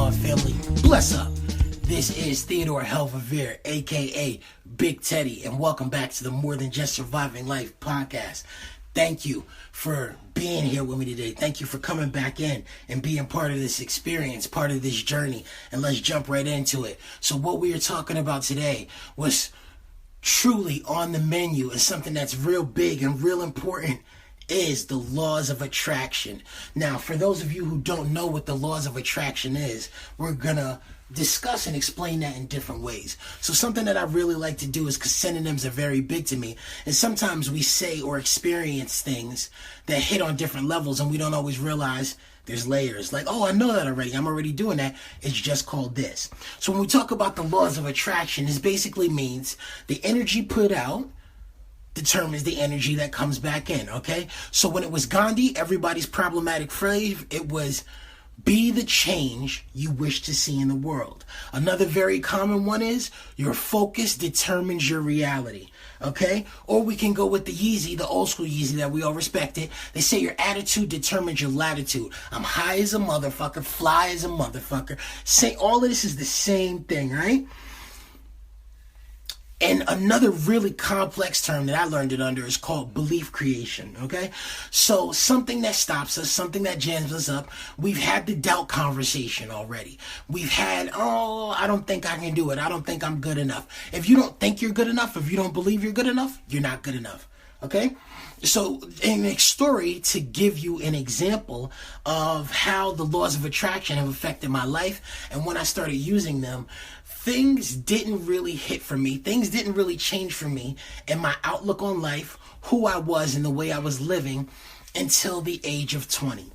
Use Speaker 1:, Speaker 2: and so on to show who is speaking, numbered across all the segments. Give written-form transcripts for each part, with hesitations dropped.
Speaker 1: God family, bless up. This is Theodore Helverveer, aka Big Teddy, and welcome back to the More Than Just Surviving Life podcast. Thank you for being here with me today. Thank you for coming back in and being part of this experience, part of this journey, and let's jump right into it. So what we are talking about today was truly on the menu, and something that's real big and real important is the laws of attraction. Now, for those of you who don't know what the laws of attraction is, we're gonna discuss and explain that in different ways. So something that I really like to do is, because synonyms are very big to me, and sometimes we say or experience things that hit on different levels and we don't always realize there's layers. Like, oh, I know that already. I'm already doing that. It's just called this. So when we talk about the laws of attraction, it basically means the energy put out determines the energy that comes back in, okay? So when it was Gandhi, everybody's problematic phrase, it was be the change you wish to see in the world. Another very common one is your focus determines your reality, okay? Or we can go with the Yeezy, the old school Yeezy that we all respected. They say your attitude determines your latitude. I'm high as a motherfucker, fly as a motherfucker. Say all of this is the same thing, right? And another really complex term that I learned it under is called belief creation, okay? So something that stops us, something that jams us up. We've had the doubt conversation already. We've had, oh, I don't think I can do it. I don't think I'm good enough. If you don't think you're good enough, if you don't believe you're good enough, you're not good enough, okay? So in a story to give you an example of how the laws of attraction have affected my life, and when I started using them, things didn't really hit for me. Things didn't really change for me and my outlook on life, who I was and the way I was living until the age of 20.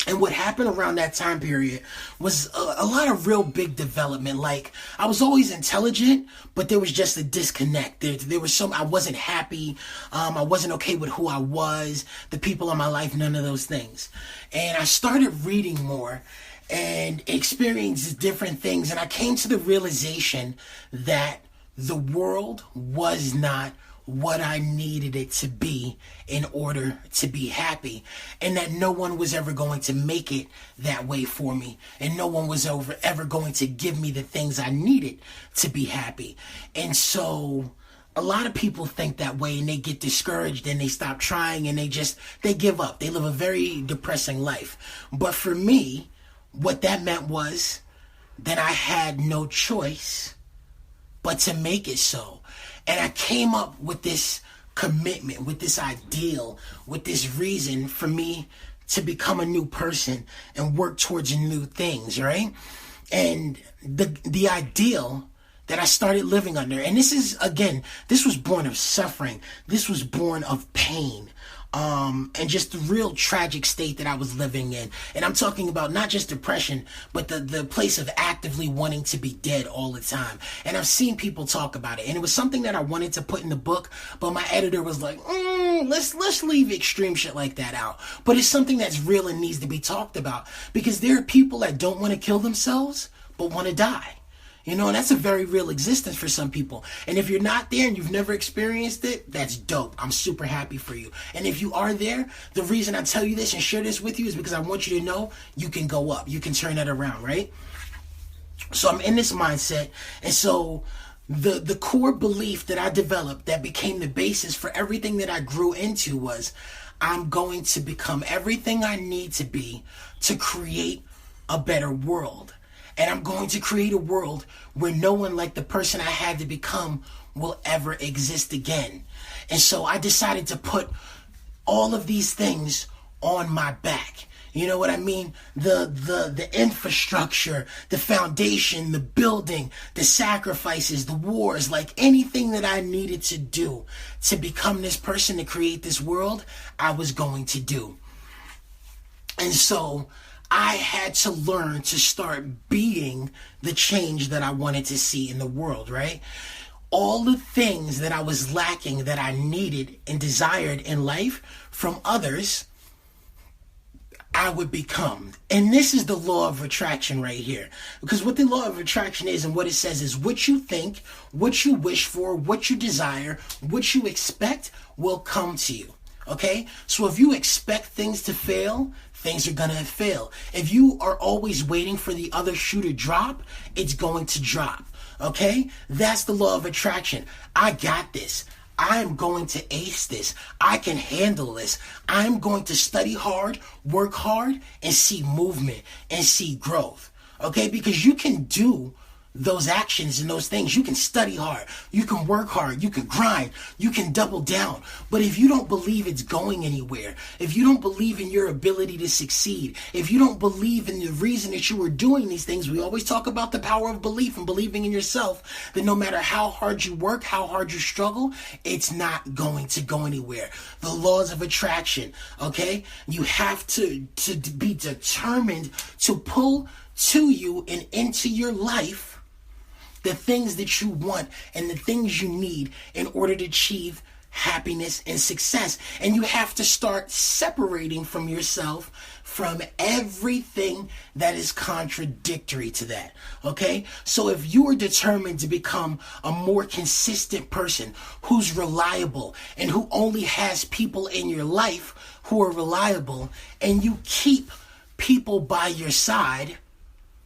Speaker 1: And what happened around that time period was a lot of real big development. Like, I was always intelligent, but there was just a disconnect. There was I wasn't happy. I wasn't okay with who I was, the people in my life, none of those things. And I started reading more and experienced different things. And I came to the realization that the world was not what I needed it to be in order to be happy, and that no one was ever going to make it that way for me, and no one was ever going to give me the things I needed to be happy. And so a lot of people think that way, and they get discouraged and they stop trying and they give up. They live a very depressing life. But for me, what that meant was that I had no choice but to make it so. And I came up with this commitment, with this ideal, with this reason for me to become a new person and work towards new things, right? And the ideal that I started living under, and this was born of suffering. This was born of pain. And just the real tragic state that I was living in. And I'm talking about not just depression, but the place of actively wanting to be dead all the time. And I've seen people talk about it. And it was something that I wanted to put in the book, but my editor was like, let's leave extreme shit like that out. But it's something that's real and needs to be talked about, because there are people that don't want to kill themselves, but want to die. You know, and that's a very real existence for some people. And if you're not there and you've never experienced it, that's dope. I'm super happy for you. And if you are there, the reason I tell you this and share this with you is because I want you to know you can go up. You can turn that around, right? So I'm in this mindset. And so the core belief that I developed that became the basis for everything that I grew into was, I'm going to become everything I need to be to create a better world. And I'm going to create a world where no one like the person I had to become will ever exist again. And so I decided to put all of these things on my back. You know what I mean? The infrastructure, the foundation, the building, the sacrifices, the wars, like anything that I needed to do to become this person, to create this world, I was going to do. And so I had to learn to start being the change that I wanted to see in the world, right? All the things that I was lacking, that I needed and desired in life from others, I would become. And this is the law of attraction right here. Because what the law of attraction is, and what it says is, what you think, what you wish for, what you desire, what you expect will come to you. Okay? So if you expect things to fail, things are gonna fail. If you are always waiting for the other shoe to drop, it's going to drop. Okay? That's the law of attraction. I got this. I'm going to ace this. I can handle this. I'm going to study hard, work hard, and see movement and see growth. Okay? Because you can do those actions and those things. You can study hard. You can work hard. You can grind. You can double down. But if you don't believe it's going anywhere, if you don't believe in your ability to succeed, if you don't believe in the reason that you are doing these things, we always talk about the power of belief and believing in yourself, that no matter how hard you work, how hard you struggle, it's not going to go anywhere. The laws of attraction, okay? You have to be determined to pull to you and into your life the things that you want and the things you need in order to achieve happiness and success. And you have to start separating from yourself from everything that is contradictory to that. Okay? So if you are determined to become a more consistent person who's reliable and who only has people in your life who are reliable, and you keep people by your side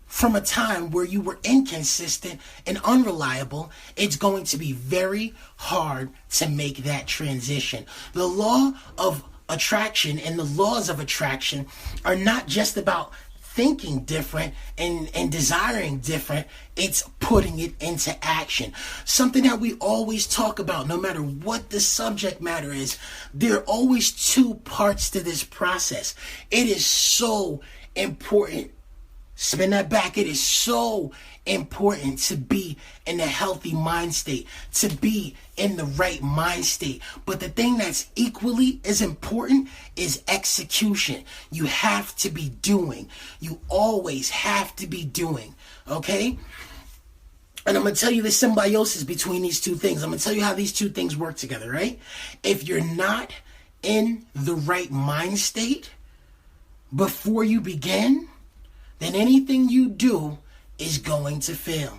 Speaker 1: from a time where you were inconsistent and unreliable, it's going to be very hard to make that transition. The law of attraction and the laws of attraction are not just about thinking different and desiring different. It's putting it into action. Something that we always talk about, no matter what the subject matter is, there are always two parts to this process. It is so important. Spin that back. It is so important to be in a healthy mind state, to be in the right mind state. But the thing that's equally as important is execution. You have to be doing. You always have to be doing. Okay? And I'm going to tell you the symbiosis between these two things. I'm going to tell you how these two things work together, right? If you're not in the right mind state before you begin, then anything you do is going to fail.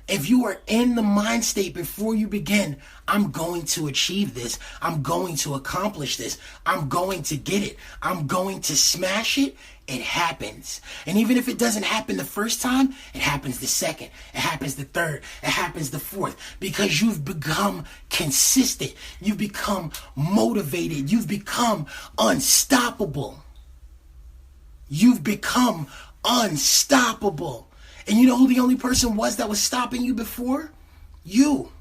Speaker 1: If you are in the mind state before you begin, I'm going to achieve this. I'm going to accomplish this. I'm going to get it. I'm going to smash it. It happens. And even if it doesn't happen the first time, it happens the second. It happens the third. It happens the fourth. Because you've become consistent. You've become motivated. You've become unstoppable. You've become unstoppable. And you know who the only person was that was stopping you before? You.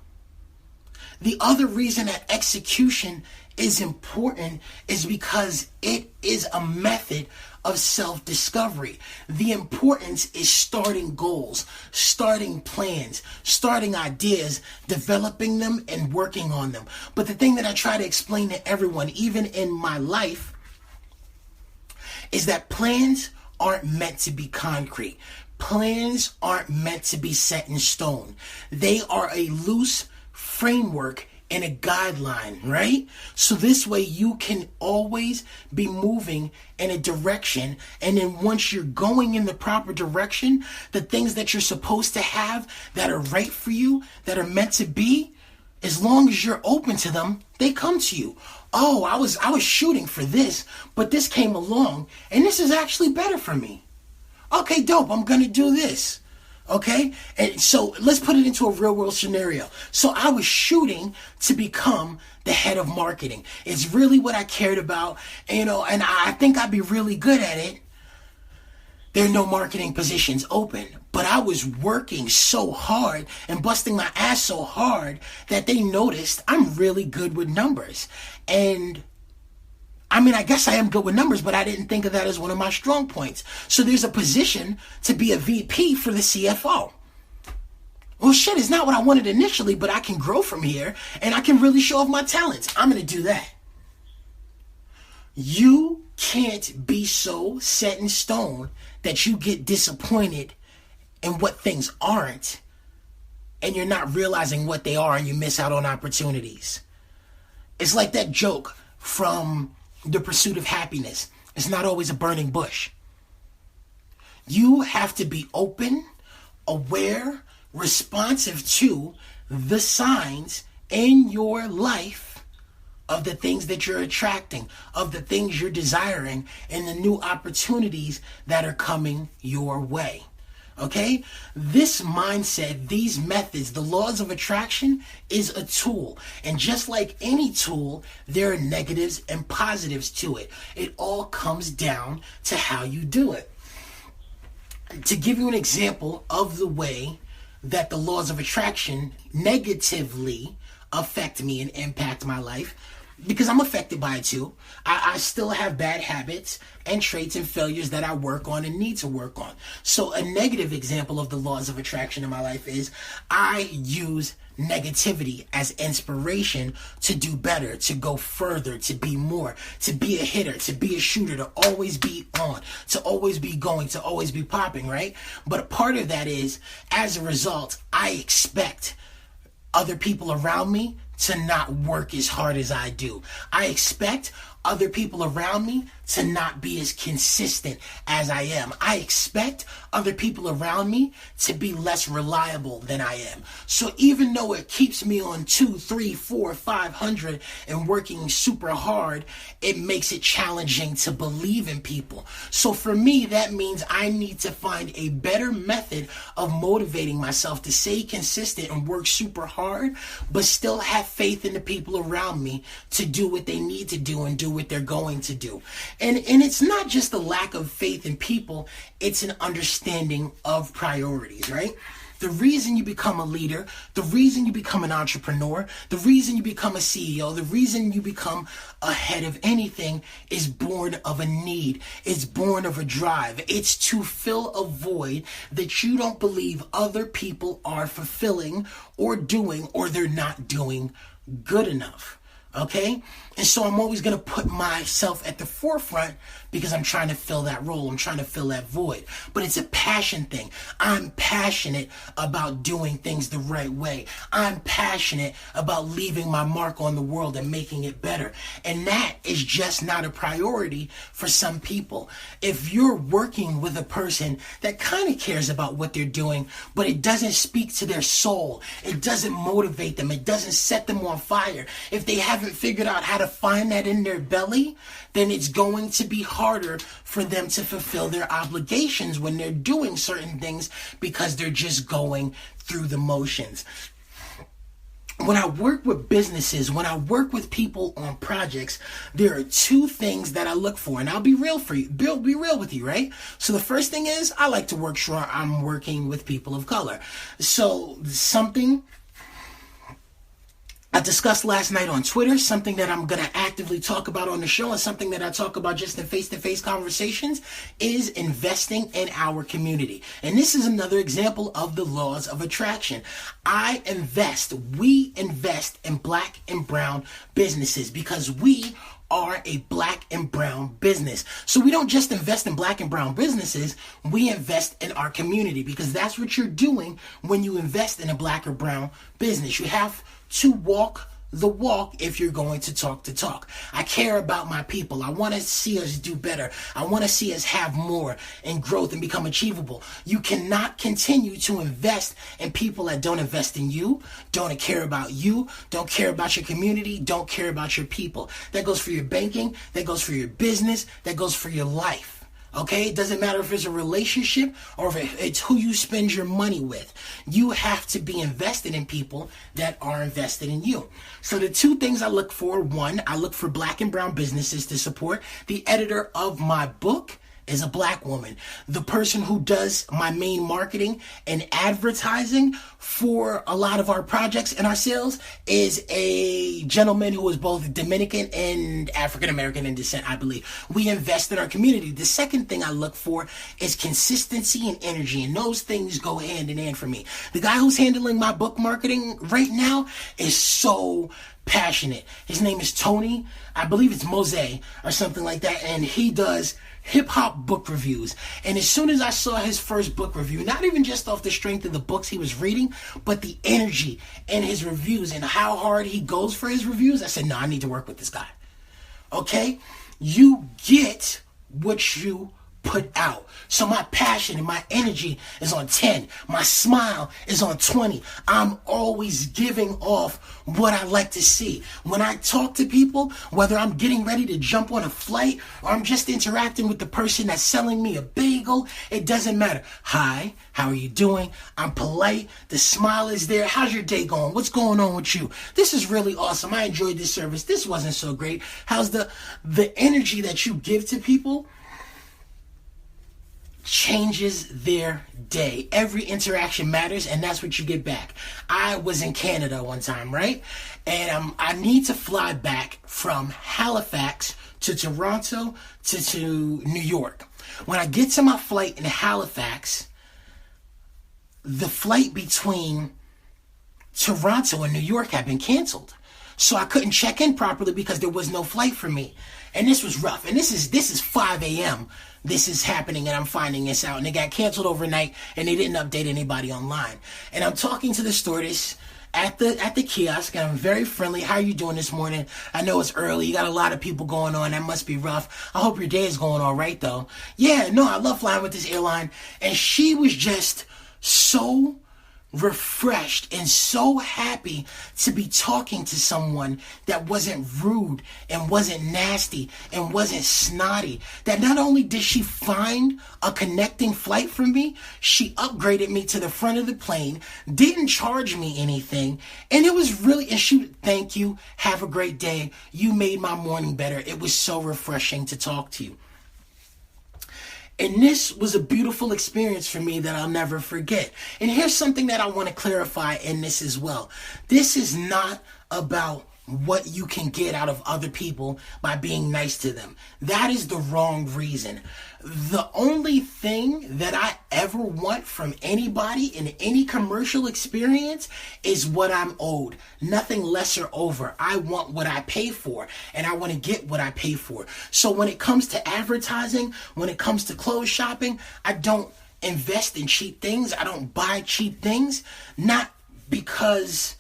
Speaker 1: The other reason that execution is important is because it is a method of self-discovery. The importance is starting goals, starting plans, starting ideas, developing them, and working on them. But the thing that I try to explain to everyone, even in my life, is that plans aren't meant to be concrete. Plans aren't meant to be set in stone. They are a loose framework and a guideline, right? So this way you can always be moving in a direction, and then once you're going in the proper direction, the things that you're supposed to have that are right for you, that are meant to be, as long as you're open to them, they come to you. Oh, I was shooting for this, but this came along, and this is actually better for me. Okay, dope, I'm going to do this. Okay? And so let's put it into a real world scenario. So I was shooting to become the head of marketing. It's really what I cared about, and I think I'd be really good at it. There are no marketing positions open, but I was working so hard and busting my ass so hard that they noticed I'm really good with numbers. And I guess I am good with numbers, but I didn't think of that as one of my strong points. So there's a position to be a VP for the CFO. Well, shit, it's not what I wanted initially, but I can grow from here and I can really show off my talents. I'm going to do that. You can't be so set in stone that you get disappointed in what things aren't, and you're not realizing what they are, and you miss out on opportunities. It's like that joke from The Pursuit of Happiness. It's not always a burning bush. You have to be open, aware, responsive to the signs in your life of the things that you're attracting, of the things you're desiring, and the new opportunities that are coming your way. Okay? This mindset, these methods, the laws of attraction is a tool. And just like any tool, there are negatives and positives to it. It all comes down to how you do it. To give you an example of the way that the laws of attraction negatively affect me and impact my life, because I'm affected by it too. I still have bad habits and traits and failures that I work on and need to work on. So a negative example of the laws of attraction in my life is I use negativity as inspiration to do better, to go further, to be more, to be a hitter, to be a shooter, to always be on, to always be going, to always be popping, right? But a part of that is, as a result, I expect other people around me to not work as hard as I do. I expect other people around me to not be as consistent as I am. I expect other people around me to be less reliable than I am. So even though it keeps me on 2, 3, 4, 500 and working super hard, it makes it challenging to believe in people. So for me, that means I need to find a better method of motivating myself to stay consistent and work super hard, but still have faith in the people around me to do what they need to do and do what they're going to do. And it's not just a lack of faith in people, it's an understanding of priorities, right? The reason you become a leader, the reason you become an entrepreneur, the reason you become a CEO, the reason you become a head of anything is born of a need. It's born of a drive. It's to fill a void that you don't believe other people are fulfilling or doing, or they're not doing good enough. Okay? And so I'm always going to put myself at the forefront because I'm trying to fill that role. I'm trying to fill that void. But it's a passion thing. I'm passionate about doing things the right way. I'm passionate about leaving my mark on the world and making it better. And that is just not a priority for some people. If you're working with a person that kind of cares about what they're doing, but it doesn't speak to their soul, it doesn't motivate them, it doesn't set them on fire, if they haven't figured out how to find that in their belly, then it's going to be harder for them to fulfill their obligations when they're doing certain things because they're just going through the motions. When I work with businesses, when I work with people on projects, there are two things that I look for, and I'll be real for you, be real with you, right? So the first thing is I like to work sure I'm working with people of color. So something I discussed last night on Twitter, something that I'm going to actively talk about on the show, and something that I talk about just in face-to-face conversations, is investing in our community. And this is another example of the laws of attraction. We invest in black and brown businesses because we are a black and brown business. So we don't just invest in black and brown businesses, we invest in our community, because that's what you're doing when you invest in a black or brown business. You have to walk the walk if you're going to talk the talk. I care about my people. I want to see us do better. I want to see us have more and growth and become achievable. You cannot continue to invest in people that don't invest in you, don't care about you, don't care about your community, don't care about your people. That goes for your banking, that goes for your business, that goes for your life. Okay, it doesn't matter if it's a relationship or if it's who you spend your money with. You have to be invested in people that are invested in you. So the two things I look for: one, I look for black and brown businesses to support. The editor of my book is a black woman. The person who does my main marketing and advertising for a lot of our projects and our sales is a gentleman who is both Dominican and African American in descent, I believe. We invest in our community. The second thing I look for is consistency and energy, and those things go hand in hand for me. The guy who's handling my book marketing right now is so passionate. His name is Tony. I believe it's Mose or something like that, and he does hip-hop book reviews. And as soon as I saw his first book review, not even just off the strength of the books he was reading, but the energy in his reviews and how hard he goes for his reviews, I said, no, I need to work with this guy. Okay? You get what you put out. So my passion and my energy is on 10. My smile is on 20. I'm always giving off what I like to see. When I talk to people, whether I'm getting ready to jump on a flight or I'm just interacting with the person that's selling me a bagel, it doesn't matter. Hi, how are you doing? I'm polite. The smile is there. How's your day going? What's going on with you? This is really awesome. I enjoyed this service. This wasn't so great. How's the energy that you give to people changes their day. Every interaction matters, and that's what you get back. I was in Canada one time, right? And I need to fly back from Halifax to Toronto to New York. When I get to my flight in Halifax, the flight between Toronto and New York had been canceled. So I couldn't check in properly because there was no flight for me. And this was rough. And this is 5 a.m. This is happening, and I'm finding this out. And it got canceled overnight, and they didn't update anybody online. And I'm talking to the stewardess at the kiosk, and I'm very friendly. How are you doing this morning? I know it's early. You got a lot of people going on. That must be rough. I hope your day is going all right, though. Yeah, no, I love flying with this airline. And she was just so refreshed and so happy to be talking to someone that wasn't rude and wasn't nasty and wasn't snotty. That not only did she find a connecting flight for me, she upgraded me to the front of the plane, didn't charge me anything, and it was really, and she, thank you, have a great day, you made my morning better. It was so refreshing to talk to you. And this was a beautiful experience for me that I'll never forget. And here's something that I want to clarify in this as well. This is not about what you can get out of other people by being nice to them. That is the wrong reason. The only thing that I ever want from anybody in any commercial experience is what I'm owed. Nothing less or over. I want what I pay for, and I want to get what I pay for. So when it comes to advertising, when it comes to clothes shopping, I don't invest in cheap things. I don't buy cheap things, not because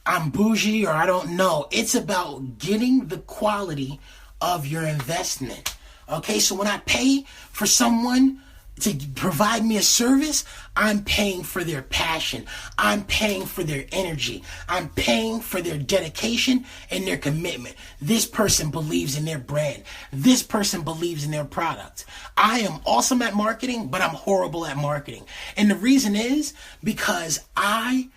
Speaker 1: I'm bougie or I don't know. It's about getting the quality of your investment. Okay, so when I pay for someone to provide me a service, I'm paying for their passion. I'm paying for their energy. I'm paying for their dedication and their commitment. This person believes in their brand. This person believes in their product. I am awesome at marketing, but I'm horrible at marketing. And the reason is because I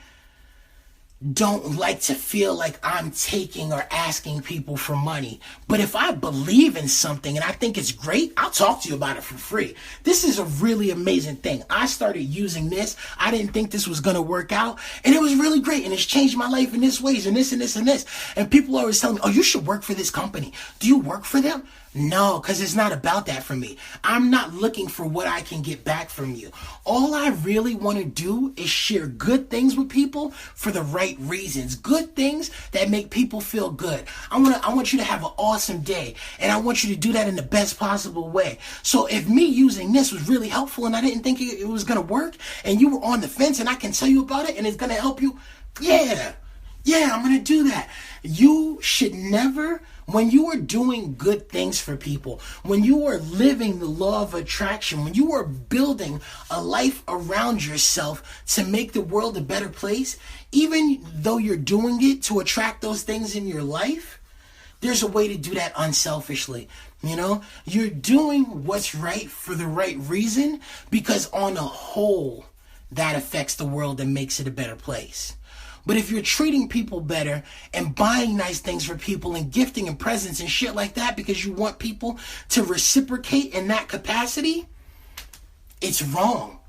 Speaker 1: don't like to feel like I'm taking or asking people for money. But if I believe in something and I think it's great, I'll talk to you about it for free. This is a really amazing thing. I started using this. I didn't think this was going to work out. And it was really great. And it's changed my life in this ways and this and this and this. And people always tell me, oh, you should work for this company. Do you work for them? No, because it's not about that for me. I'm not looking for what I can get back from you. All I really want to do is share good things with people for the right reasons. Good things that make people feel good. I want you to have an awesome day, and I want you to do that in the best possible way. So if me using this was really helpful and I didn't think it was going to work, and you were on the fence and I can tell you about it and it's going to help you, yeah, I'm going to do that. You should never, when you are doing good things for people, when you are living the law of attraction, when you are building a life around yourself to make the world a better place, even though you're doing it to attract those things in your life, there's a way to do that unselfishly. You know, you're doing what's right for the right reason, because on a whole, that affects the world and makes it a better place. But if you're treating people better and buying nice things for people and gifting and presents and shit like that because you want people to reciprocate in that capacity, it's wrong.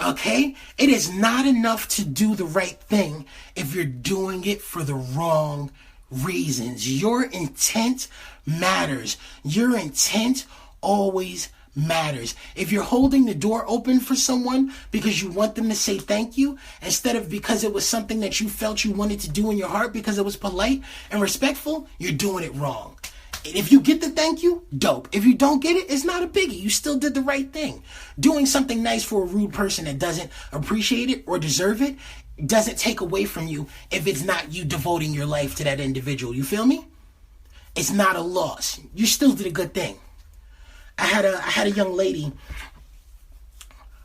Speaker 1: Okay? It is not enough to do the right thing if you're doing it for the wrong reasons. Your intent matters. Your intent always matters. If you're holding the door open for someone because you want them to say thank you, instead of because it was something that you felt you wanted to do in your heart because it was polite and respectful, you're doing it wrong. If you get the thank you, dope. If you don't get it, it's not a biggie. You still did the right thing. Doing something nice for a rude person that doesn't appreciate it or deserve it doesn't take away from you if it's not you devoting your life to that individual. You feel me? It's not a loss. You still did a good thing. I had a young lady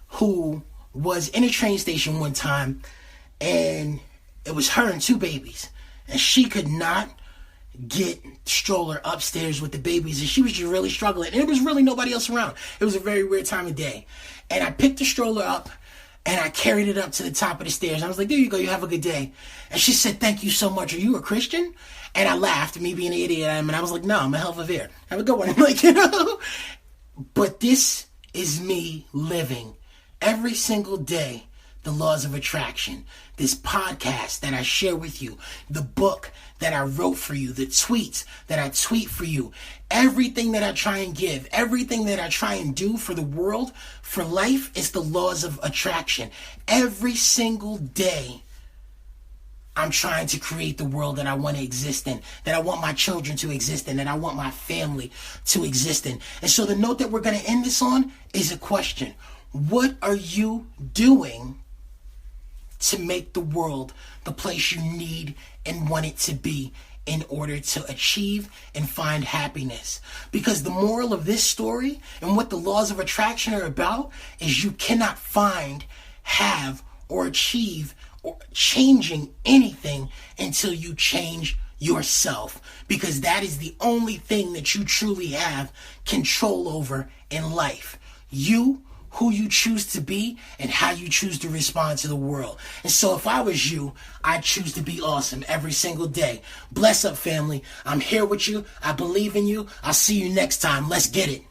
Speaker 1: who was in a train station one time, and it was her and two babies, and she could not get stroller upstairs with the babies, and she was just really struggling, and there was really nobody else around. It was a very weird time of day, and I picked the stroller up and I carried it up to the top of the stairs. I was like, there you go, you have a good day. And she said, thank you so much. Are you a Christian? And I laughed, me being an idiot, and I was like, no, I'm a hell of a Veer. Have a good one. Like, but this is me living every single day the laws of attraction. This podcast that I share with you, the book that I wrote for you, the tweets that I tweet for you, everything that I try and give, everything that I try and do for the world, for life, is the laws of attraction. Every single day, I'm trying to create the world that I want to exist in, that I want my children to exist in, that I want my family to exist in. And so the note that we're going to end this on is a question. What are you doing to make the world the place you need and want it to be in order to achieve and find happiness? Because the moral of this story and what the laws of attraction are about is you cannot find, have, or achieve or changing anything until you change yourself, because that is the only thing that you truly have control over in life. You, who you choose to be, and how you choose to respond to the world. And so if I was you, I'd choose to be awesome every single day. Bless up, family. I'm here with you. I believe in you. I'll see you next time. Let's get it.